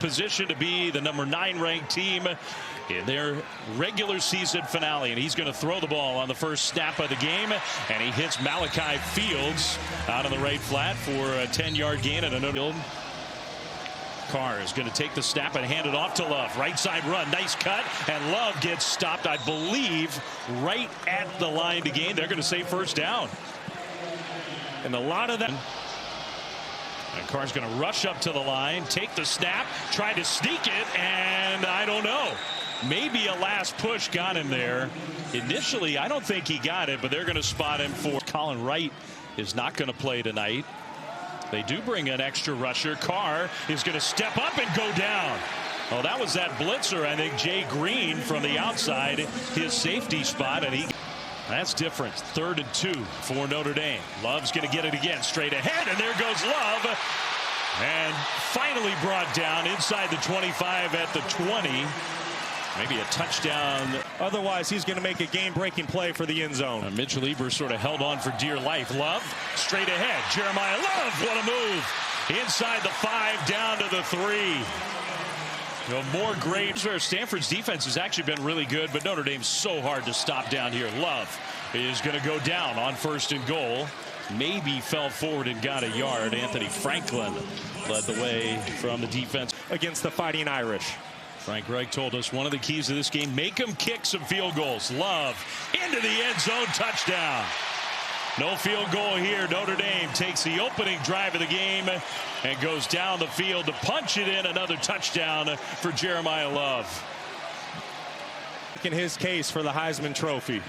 Position to be the number 9 ranked team in their regular season finale, and he's going to throw the ball on the first snap of the game, and he hits Malachi Fields out on the right flat for a 10-yard gain at another field. Carr is going to take the snap and hand it off to Love. Right side run, nice cut, and Love gets stopped, I believe, right at the line to gain. They're going to say first down. And a lot of that. And Carr's going to rush up to the line, take the snap, try to sneak it, and I don't know. Maybe a last push got him there. Initially, I don't think he got it, but they're going to spot him for. Colin Wright is not going to play tonight. They do bring an extra rusher. Carr is going to step up and go down. Oh, that was that blitzer, I think, Jay Green from the outside, his safety spot, and he. That's different. 3rd and 2 for Notre Dame. Love's going to get it again straight ahead, and there goes Love. And finally brought down inside the 25 at the 20. Maybe a touchdown. Otherwise, he's going to make a game-breaking play for the end zone. Mitchell Eber sort of held on for dear life. Love straight ahead. Jeremiah Love, what a move. Inside the 5, down to the 3. More great. Stanford's defense has actually been really good, but Notre Dame's so hard to stop down here. Love is going to go down on 1st and goal. Maybe fell forward and got a yard. Anthony Franklin led the way from the defense against the Fighting Irish. Frank Reich told us one of the keys to this game, make them kick some field goals. Love into the end zone, touchdown. No field goal here. Notre Dame takes the opening drive of the game and goes down the field to punch it in. Another touchdown for Jeremiah Love. In his case for the Heisman Trophy.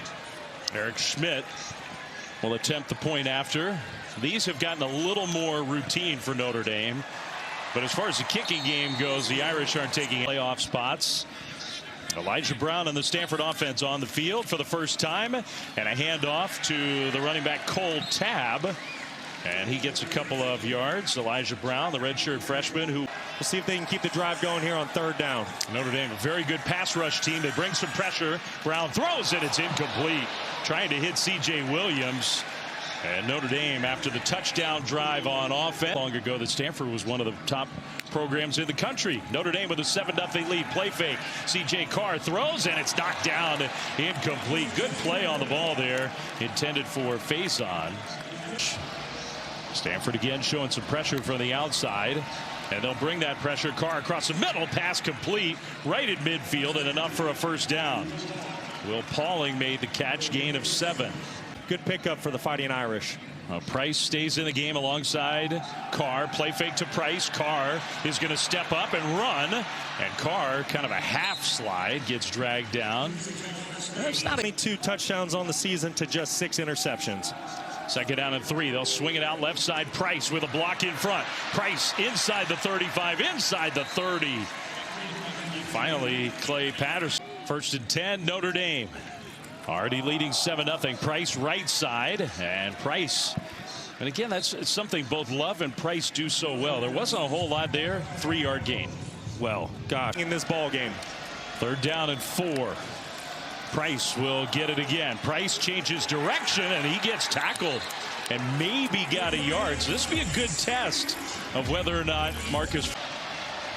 Eric Schmidt will attempt the point after. These have gotten a little more routine for Notre Dame. But as far as the kicking game goes, the Irish aren't taking playoff spots. Elijah Brown and the Stanford offense on the field for the first time, and a handoff to the running back Cole Tabb, and he gets a couple of yards. Elijah Brown, the redshirt freshman, who we'll see if they can keep the drive going here on 3rd down. Notre Dame, a very good pass rush team. They bring some pressure. Brown throws it. It's incomplete. Trying to hit C.J. Williams. And Notre Dame, after the touchdown drive on offense, long ago that Stanford was one of the top programs in the country. Notre Dame with a 7-0 lead. Play fake. C.J. Carr throws, and it's knocked down. Incomplete. Good play on the ball there. Intended for Faison. Stanford again showing some pressure from the outside. And they'll bring that pressure. Carr across the middle. Pass complete. Right at midfield, and enough for a first down. Will Pauling made the catch. Gain of 7. Good pickup for the Fighting Irish. Price stays in the game alongside Carr. Play fake to Price. Carr is going to step up and run. And Carr, kind of a half slide, gets dragged down. There's not only 2 touchdowns on the season to just 6 interceptions. 2nd down and 3. They'll swing it out left side. Price with a block in front. Price inside the 35, inside the 30. Finally, Clay Patterson. 1st and 10, Notre Dame. Already leading 7-0. Price right side, and Price. And again, that's something both Love and Price do so well. There wasn't a whole lot there. 3-yard gain. Well, God, in this ball game. 3rd down and 4. Price will get it again. Price changes direction, and he gets tackled and maybe got a yard. So this will be a good test of whether or not Marcus.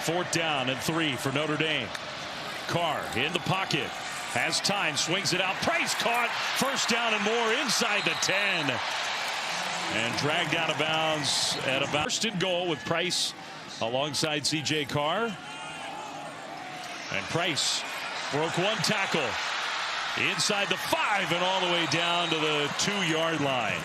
4th down and 3 for Notre Dame. Carr in the pocket. Has time, swings it out. Price caught. 1st down and more inside the 10. And dragged out of bounds at about 1st and goal with Price alongside C.J. Carr. And Price broke 1 tackle. Inside the 5 and all the way down to the 2-yard line.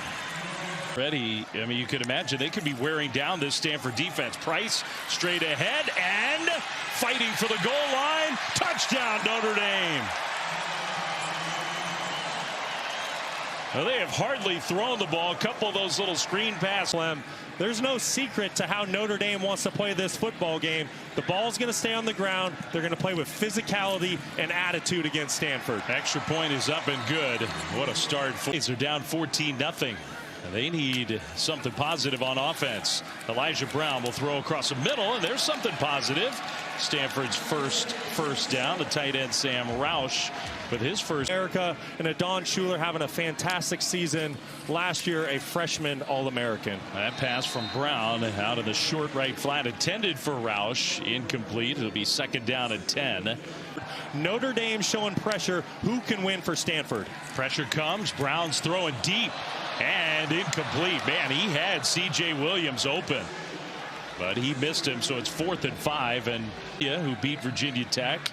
Ready, I mean, you could imagine they could be wearing down this Stanford defense. Price straight ahead and fighting for the goal line. Touchdown, Notre Dame. Well, they have hardly thrown the ball. A couple of those little screen passes. There's no secret to how Notre Dame wants to play this football game. The ball's going to stay on the ground. They're going to play with physicality and attitude against Stanford. Extra point is up and good. What a start. They're down 14-0. They need something positive on offense. Elijah Brown will throw across the middle, and there's something positive. Stanford's first down. The tight end Sam Roush with his first. Erica and Adon Schuler having a fantastic season. Last year, a freshman All-American. That pass from Brown out of the short right flat intended for Roush. Incomplete. It'll be second down and 10. Notre Dame showing pressure. Who can win for Stanford? Pressure comes. Brown's throwing deep and incomplete. Man, he had C.J. Williams open, but he missed him, so it's 4th and 5. And yeah, who beat Virginia Tech.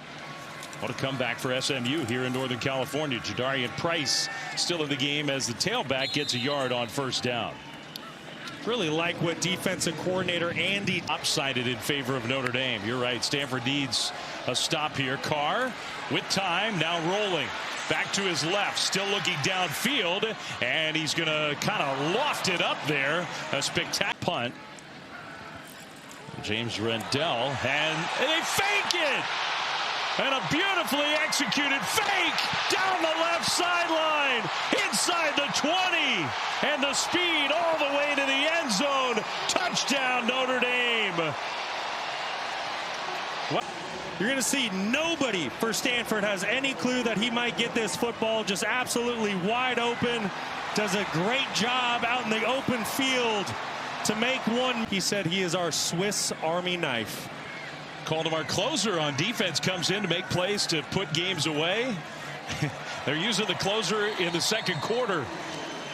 What a comeback for SMU here in Northern California. Jadarian Price still in the game as the tailback gets a yard on first down. Really like what defensive coordinator Andy Lopsided in favor of Notre Dame. You're right. Stanford needs a stop here. Carr with time, now rolling back to his left, still looking downfield, and he's going to kind of loft it up there. A spectacular punt. James Rendell, and they fake it. And a beautifully executed fake down the left sideline, inside the 20, and the speed all the way to the end zone. Touchdown, Notre Dame. You're going to see nobody for Stanford has any clue that he might get this football. Just absolutely wide open. Does a great job out in the open field to make one. He said he is our Swiss Army knife. Called him our closer on defense. Comes in to make plays to put games away. They're using the closer in the second quarter.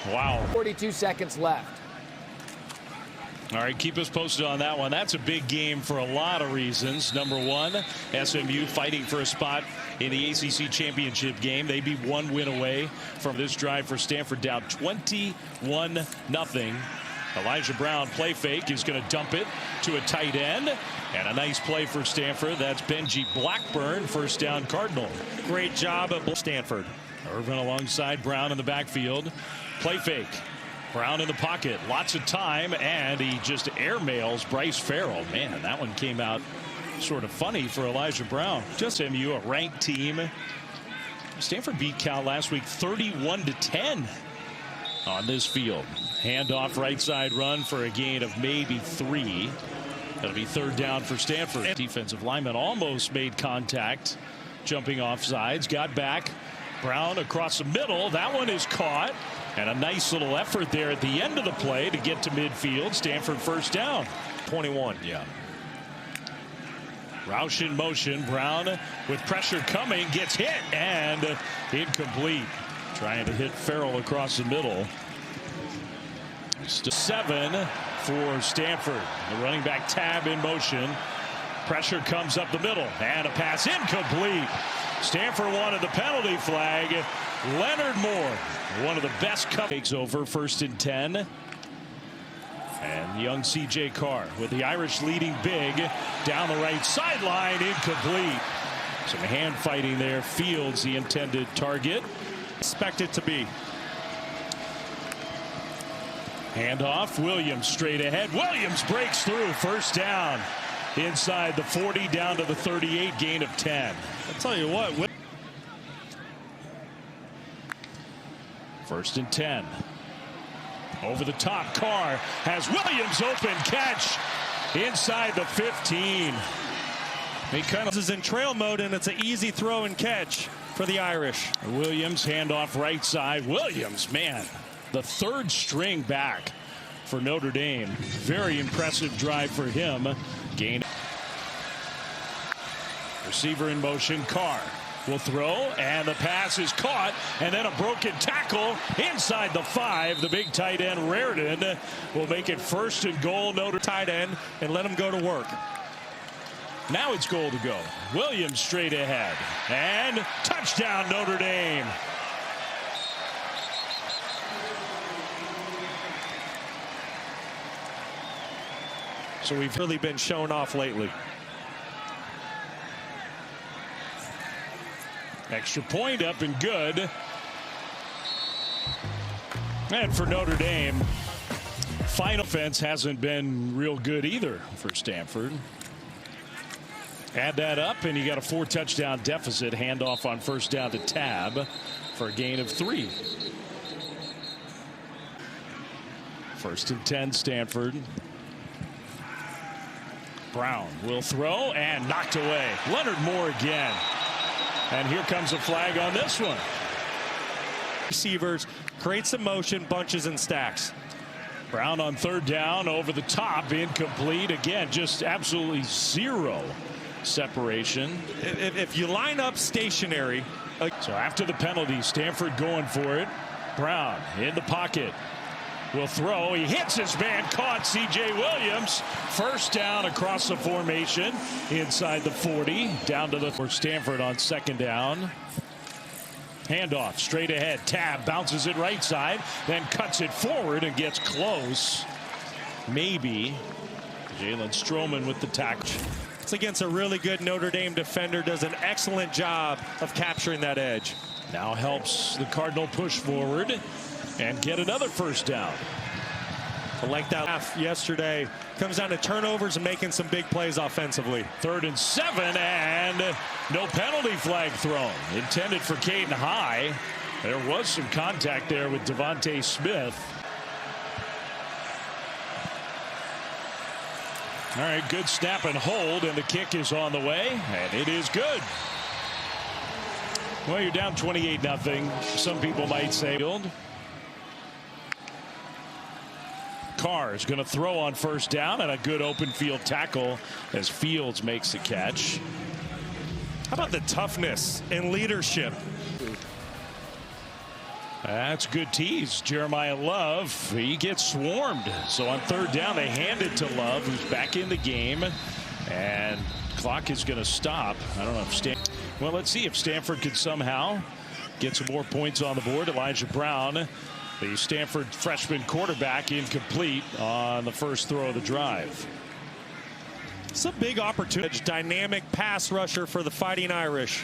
Wow. 42 seconds left. All right, keep us posted on that one. That's a big game for a lot of reasons. Number one, SMU fighting for a spot in the ACC championship game. They'd be one win away from this drive for Stanford, down 21-0. Elijah Brown, play fake, is going to dump it to a tight end. And a nice play for Stanford. That's Benji Blackburn, first down Cardinal. Great job at Stanford. Irvin alongside Brown in the backfield. Play fake. Brown in the pocket. Lots of time, and he just airmails Bryce Farrell. Man, that one came out sort of funny for Elijah Brown. Just SMU, a ranked team. Stanford beat Cal last week 31-10 on this field. Handoff, right side run for a gain of maybe 3. That'll be third down for Stanford. Defensive lineman almost made contact, jumping off sides, got back. Brown across the middle. That one is caught. And a nice little effort there at the end of the play to get to midfield. Stanford first down. 21. Yeah. Roush in motion. Brown with pressure coming, gets hit and incomplete. Trying to hit Farrell across the middle. Still 7 for Stanford. The running back Tab in motion. Pressure comes up the middle, and a pass incomplete. Stanford wanted the penalty flag. Leonard Moore, one of the best takes over, 1st and 10. And young C.J. Carr with the Irish leading big down the right sideline, incomplete. Some hand fighting there. Fields the intended target. Expected to be. Handoff, Williams straight ahead. Williams breaks through, first down. Inside the 40, down to the 38, gain of 10. I'll tell you what. 1st and 10. Over the top, Carr has Williams open, catch inside the 15. This is in trail mode, and it's an easy throw and catch for the Irish. Williams, handoff right side. Williams, man, the 3rd string back for Notre Dame. Very impressive drive for him. Gain. Receiver in motion. Carr will throw, and the pass is caught, and then a broken tackle inside the 5. The big tight end Reardon will make it 1st and goal. Notre tight end and let him go to work. Now it's goal to go. Williams straight ahead, and touchdown Notre Dame. So we've really been shown off lately. Extra point up and good. And for Notre Dame, final offense hasn't been real good either for Stanford. Add that up, and you got a 4-touchdown deficit. Handoff on first down to Tab for a gain of 3. 1st and 10, Stanford. Brown will throw and knocked away. Leonard Moore again. And here comes a flag on this one. Receivers create some motion, bunches and stacks. Brown on third down, over the top, incomplete. Again, just absolutely zero separation. If you line up stationary. So after the penalty, Stanford going for it. Brown in the pocket. Will throw. He hits his man, caught. C.J. Williams. First down across the formation inside the 40. Down to the for Stanford on second down. Handoff straight ahead. Tab bounces it right side, then cuts it forward and gets close. Maybe. Jalen Stroman with the tackle. It's against a really good Notre Dame defender. Does an excellent job of capturing that edge. Now helps the Cardinal push forward and get another first down. Like that yesterday, comes down to turnovers and making some big plays offensively. 3rd and 7, and no penalty flag thrown. Intended for Caden High. There was some contact there with Devontae Smith. All right, good snap and hold, and the kick is on the way, and it is good. Well, you're down 28-0. Some people might say. Carr is going to throw on first down, and a good open field tackle as Fields makes the catch. How about the toughness and leadership? That's good tease. Jeremiah Love, he gets swarmed. So on third down, they hand it to Love, who's back in the game. And clock is going to stop. I don't know if well, let's see if Stanford could somehow get some more points on the board. Elijah Brown, the Stanford freshman quarterback, incomplete on the first throw of the drive. It's a big opportunity. Dynamic pass rusher for the Fighting Irish.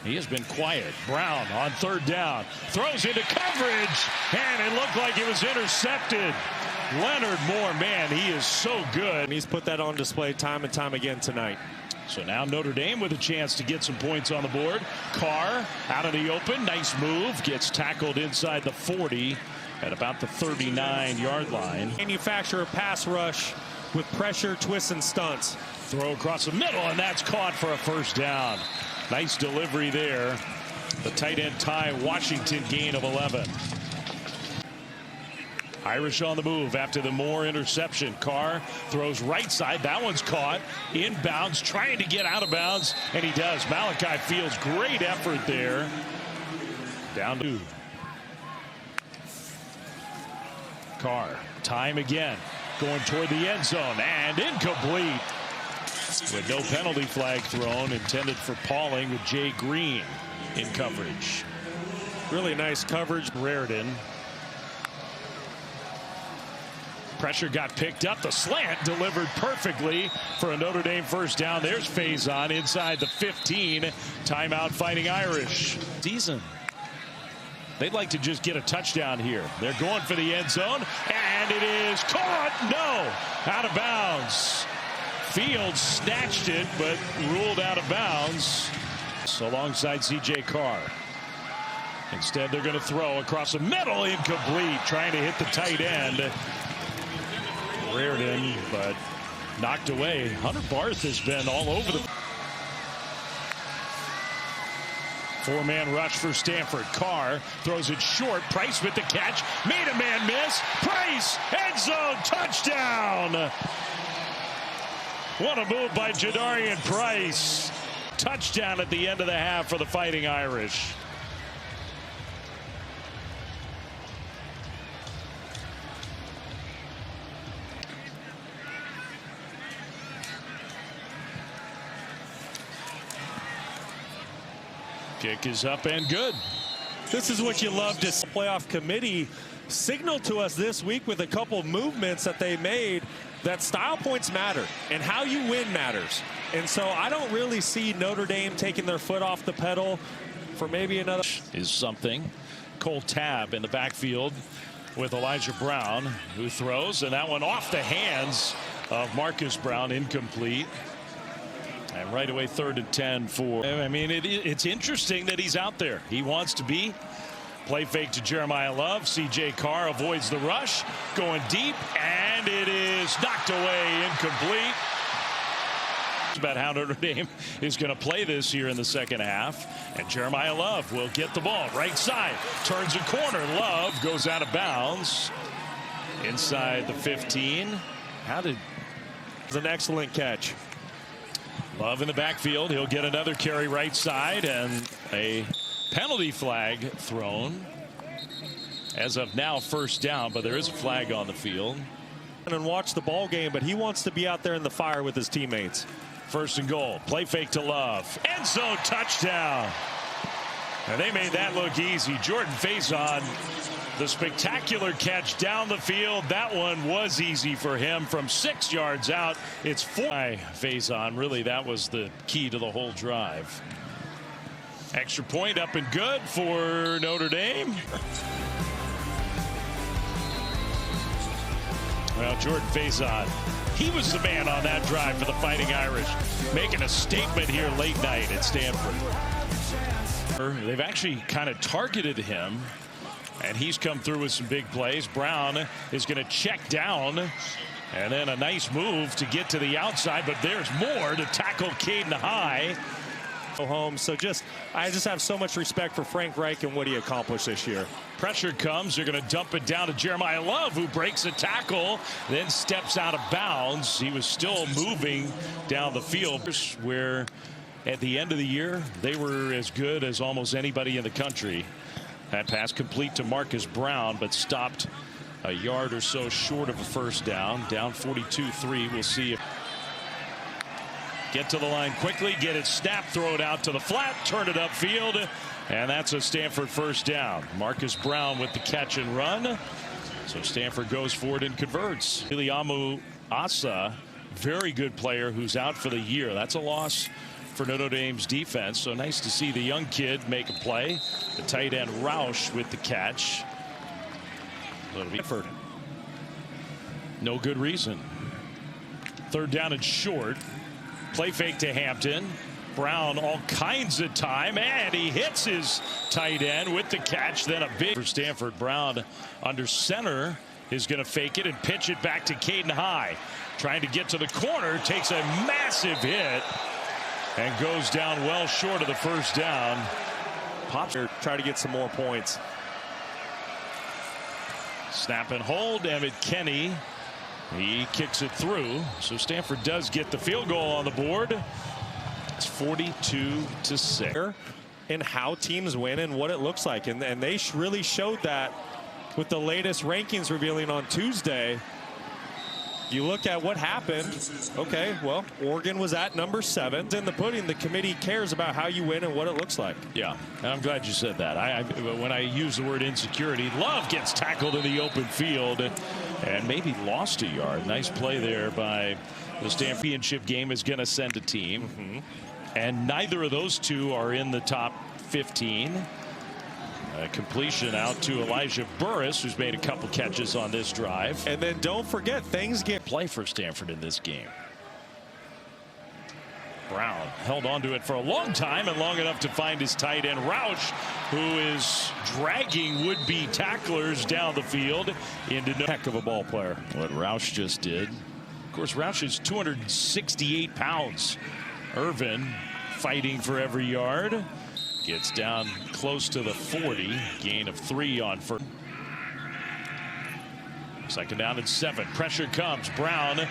He has been quiet. Brown on third down. Throws into coverage. And it looked like it was intercepted. Leonard Moore, man, he is so good. And he's put that on display time and time again tonight. So now Notre Dame with a chance to get some points on the board. Carr out of the open. Nice move. Gets tackled inside the 40 at about the 39-yard line. Manufacture a pass rush with pressure, twists, and stunts. Throw across the middle, and that's caught for a first down. Nice delivery there. The tight end Ty Washington gain of 11. Irish on the move after the Moore interception. Carr throws right side. That one's caught. Inbounds, trying to get out of bounds, and he does. Malachi Fields, great effort there. Down to Carr. Time again. Going toward the end zone, and incomplete. With no penalty flag thrown, intended for Pauling with Jay Green in coverage. Really nice coverage. Raridan. Pressure got picked up. The slant delivered perfectly for a Notre Dame first down. There's Faison inside the 15. Timeout Fighting Irish. Season. They'd like to just get a touchdown here. They're going for the end zone, and it is caught. No, out of bounds. Fields snatched it, but ruled out of bounds. So alongside C.J. Carr. Instead, they're going to throw across the middle, incomplete, trying to hit the tight end. Raridan, but knocked away. Hunter Barth has been all over the four-man rush for Stanford. Carr throws it short. Price with the catch. Made a man miss. Price, end zone, touchdown. What a move by Jadarian Price. Touchdown at the end of the half for the Fighting Irish. Kick is up and good. This is what you love to see. Playoff committee signaled to us this week with a couple movements that they made that style points matter and how you win matters. And so I don't really see Notre Dame taking their foot off the pedal for maybe another. Is something. Cole Tabb in the backfield with Elijah Brown, who throws, and that one off the hands of Marcus Brown, incomplete. And right away, 3rd and 10 for. I mean, it's interesting that he's out there. He wants to be. Play fake to Jeremiah Love. C.J. Carr avoids the rush. Going deep, and it is knocked away, incomplete. about how Notre Dame is going to play this year in the second half. And Jeremiah Love will get the ball right side, turns a corner. Love goes out of bounds inside the 15. It's an excellent catch. Love in the backfield. He'll get another carry right side, and a penalty flag thrown. As of now, first down, but there is a flag on the field. And watch the ball game, but he wants to be out there in the fire with his teammates. First and goal. Play fake to Love. End zone touchdown. And they made that look easy. Jordan Faison, the spectacular catch down the field. That one was easy for him from 6 yards out. It's 4. Faison, really, that was the key to the whole drive. Extra point up and good for Notre Dame. Well, Jordan Faison, he was the man on that drive for the Fighting Irish, making a statement here late night at Stanford. They've actually kind of targeted him, and he's come through with some big plays. Brown is going to check down, and then a nice move to get to the outside, but there's more to tackle Caden High. Home. So I just have so much respect for Frank Reich and what he accomplished this year. Pressure comes. They're going to dump it down to Jeremiah Love, who breaks a tackle, then steps out of bounds. He was still moving down the field, where at the end of the year, they were as good as almost anybody in the country. That pass complete to Marcus Brown, but stopped a yard or so short of a first down. Down 42-3. We'll see if get to the line quickly, get it snapped, throw it out to the flat, turn it upfield, and that's a Stanford first down. Marcus Brown with the catch and run. So Stanford goes for it and converts. Iliamu Asa, very good player who's out for the year. That's a loss for Notre Dame's defense. So nice to see the young kid make a play. The tight end Roush with the catch. No good reason. Third down and short. Play fake to Hampton. Brown all kinds of time, and he hits his tight end with the catch. Then a big for Stanford. Brown under center is going to fake it and pitch it back to Caden High. Trying to get to the corner, takes a massive hit and goes down well short of the first down. Pops try to get some more points. Snap and hold. Emmett Kenny. He kicks it through, so Stanford does get the field goal on the board. It's 42-6. And how teams win and what it looks like, and they really showed that with the latest rankings revealing on Tuesday. You look at what happened. Okay, well, Oregon was at number 7. In the pudding, the committee cares about how you win and what it looks like. Yeah, and I'm glad you said that. When I use the word insecurity, Love gets tackled in the open field and maybe lost a yard. Nice play there by the Stanford. Championship game is going to send a team, and neither of those two are in the top 15. Completion out to Elijah Burris, who's made a couple catches on this drive. And then don't forget, things get play for Stanford in this game. Brown held on to it for a long time, and long enough to find his tight end Roush, who is dragging would-be tacklers down the field into no heck of a ball player. What Roush just did. Of course, Roush is 268 pounds. Irvin fighting for every yard. Gets down close to the 40. Gain of 3 on first. Second down and 7. Pressure comes. Brown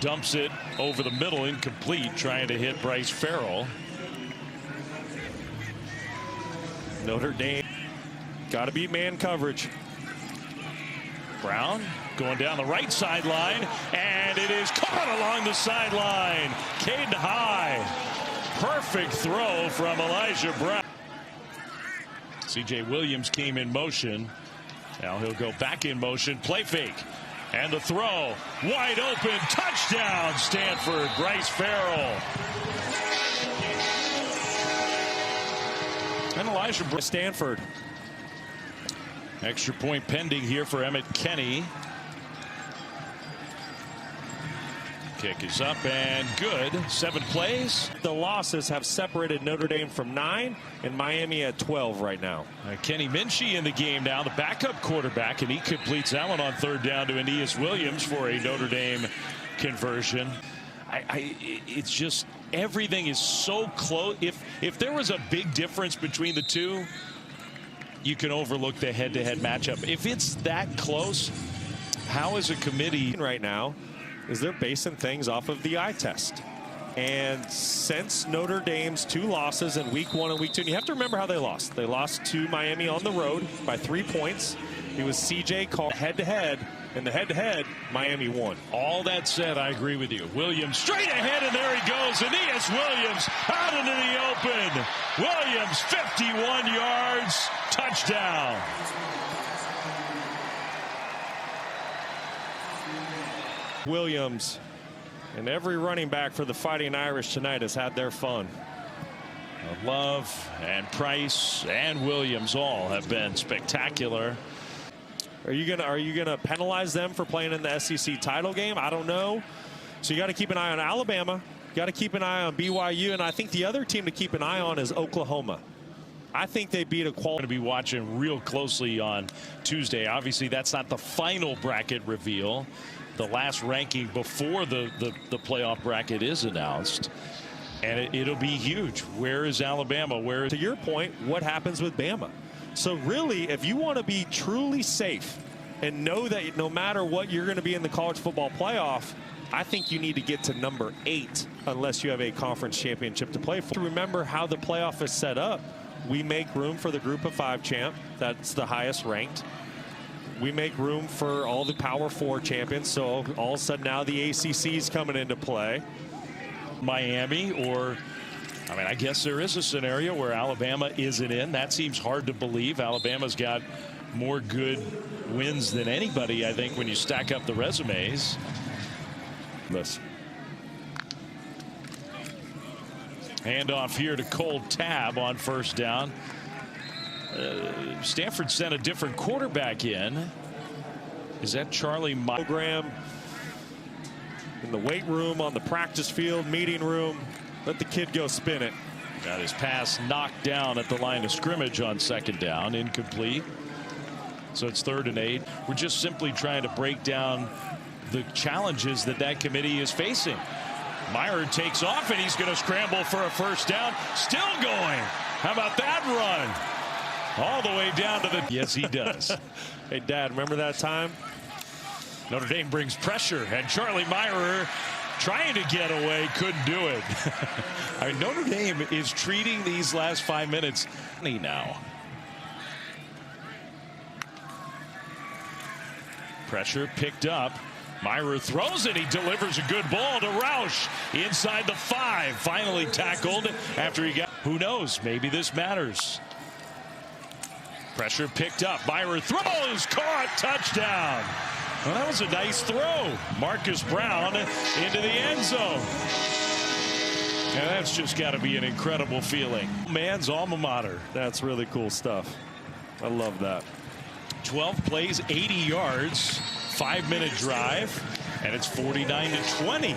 dumps it over the middle, incomplete, trying to hit Bryce Farrell. Notre Dame got to beat man coverage. Brown going down the right sideline, and it is caught along the sideline. Caden High. Perfect throw from Elijah Brown. C.J. Williams came in motion. Now he'll go back in motion. Play fake. And the throw. Wide open. Touchdown, Stanford. Bryce Farrell. And Elijah Brown. Stanford. Extra point pending here for Emmett Kenny. Kick is up and good. 7 plays. The losses have separated Notre Dame from 9 and Miami at 12 right now. Kenny Minchie in the game now, the backup quarterback, and he completes that one on third down to Aeneas Williams for a Notre Dame conversion. It's just everything is so close. If there was a big difference between the two, you can overlook the head-to-head matchup. If it's that close, how is a committee right now is they're basing things off of the eye test. And since Notre Dame's 2 losses in week 1 and week 2, and you have to remember how they lost. They lost to Miami on the road by 3 points. It was C.J. Carr head-to-head. In the head-to-head, Miami won. All that said, I agree with you. Williams straight ahead, and there he goes. Aeneas Williams out into the open. Williams, 51 yards, touchdown. Williams and every running back for the Fighting Irish tonight has had their fun. Love and Price and Williams all have been spectacular. Are you gonna penalize them for playing in the SEC title game? I don't know. So you got to keep an eye on Alabama. You got to keep an eye on BYU, and I think the other team to keep an eye on is Oklahoma. I think they beat a quality. Going to be watching real closely on Tuesday. Obviously, that's not the final bracket reveal. The last ranking before the playoff bracket is announced, and it'll be huge. Where is Alabama? Where? To your point, what happens with Bama? So really, if you want to be truly safe and know that no matter what you're going to be in the college football playoff, I think you need to get to number 8 unless you have a conference championship to play for. Remember how the playoff is set up. We make room for the group of 5 champ. That's the highest ranked. We make room for all the Power 4 champions. So all of a sudden now the ACC is coming into play. Miami, or I mean, I guess there is a scenario where Alabama isn't in. That seems hard to believe. Alabama's got more good wins than anybody, I think, when you stack up the resumes. Listen. Handoff here to Cole Tabb on first down. Stanford sent a different quarterback in. Is that Charlie Meyer? Program in the weight room, on the practice field, meeting room. Let the kid go spin it. Got his pass knocked down at the line of scrimmage on second down, incomplete. So it's 3rd and 8. We're just simply trying to break down the challenges that committee is facing. Meyer takes off, and he's going to scramble for a first down. Still going. How about that run? All the way down to the... Yes, he does. Hey, Dad, remember that time? Notre Dame brings pressure, and Charlie Meyer trying to get away, couldn't do it. I mean, Notre Dame is treating these last 5 minutes now. Pressure picked up. Meyer throws it. He delivers a good ball to Roush inside the 5. Finally tackled after he got... Who knows? Maybe this matters. Pressure picked up. Meyer throws. Caught. Touchdown. Well, that was a nice throw. Marcus Brown into the end zone. And that's just got to be an incredible feeling. Man's alma mater. That's really cool stuff. I love that. 12 plays, 80 yards, 5-minute drive, and it's 49-20.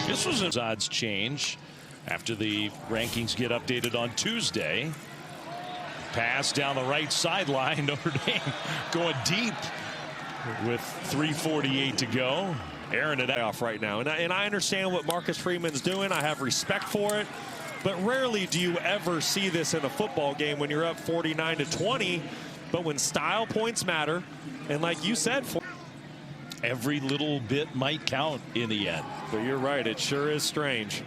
This was an odds change after the rankings get updated on Tuesday. Pass down the right sideline. Notre Dame going deep with 3:48 to go. Airing it off right now. And I understand what Marcus Freeman's doing. I have respect for it. But rarely do you ever see this in a football game when you're up 49-20. But when style points matter, and like you said, every little bit might count in the end. But you're right. It sure is strange.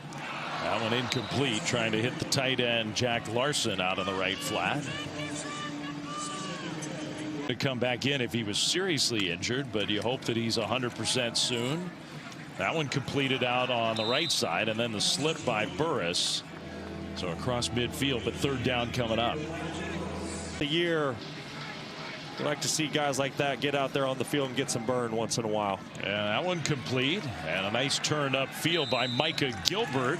That one incomplete, trying to hit the tight end Jack Larson out on the right flat. To come back in if he was seriously injured, but you hope that he's 100% soon. That one completed out on the right side, and then the slip by Burris. So across midfield, but 3rd down coming up. The year, we like to see guys like that get out there on the field and get some burn once in a while. Yeah, that one complete, and a nice turn upfield by Micah Gilbert,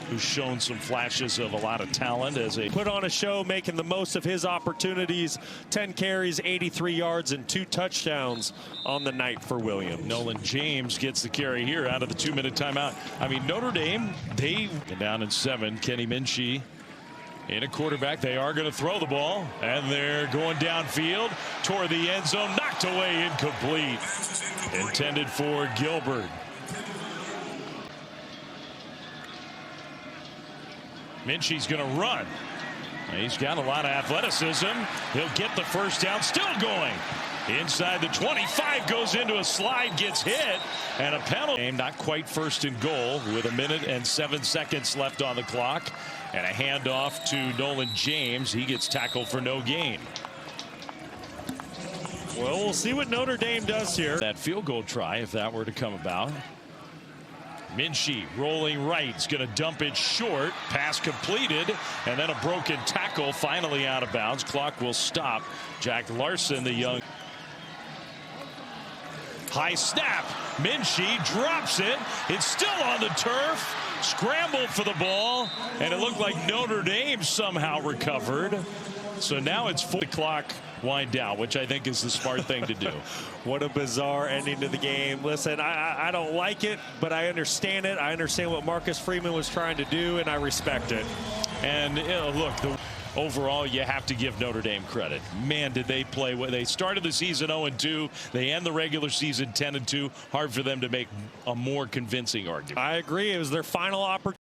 who's shown some flashes of a lot of talent as a put on a show, making the most of his opportunities. 10 carries, 83 yards, and 2 touchdowns on the night for Williams. Nolan James gets the carry here out of the 2-minute timeout. I mean, Notre Dame, they down in 7. Kenny Minchie in a quarterback. They are going to throw the ball, and they're going downfield toward the end zone, knocked away, incomplete. Intended for Gilbert. Minchie's going to run. He's got a lot of athleticism. He'll get the first down. Still going. Inside the 25, goes into a slide, gets hit, and a penalty. Not quite first and goal with 1 minute and 7 seconds left on the clock. And a handoff to Nolan James. He gets tackled for no gain. Well, we'll see what Notre Dame does here. That field goal try, if that were to come about. Minchie rolling right. He's going to dump it short. Pass completed. And then a broken tackle, finally out of bounds. Clock will stop. Jack Larson, the young. High snap. Minchie drops it. It's still on the turf. Scrambled for the ball. And it looked like Notre Dame somehow recovered. So now it's 4 o'clock wind down, which I think is the smart thing to do. What a bizarre ending to the game. Listen, I don't like it, but I understand it. I understand what Marcus Freeman was trying to do, and I respect it. And look, overall, you have to give Notre Dame credit. Man, did they play well. They started the season 0-2. They end the regular season 10-2. Hard for them to make a more convincing argument. I agree. It was their final opportunity.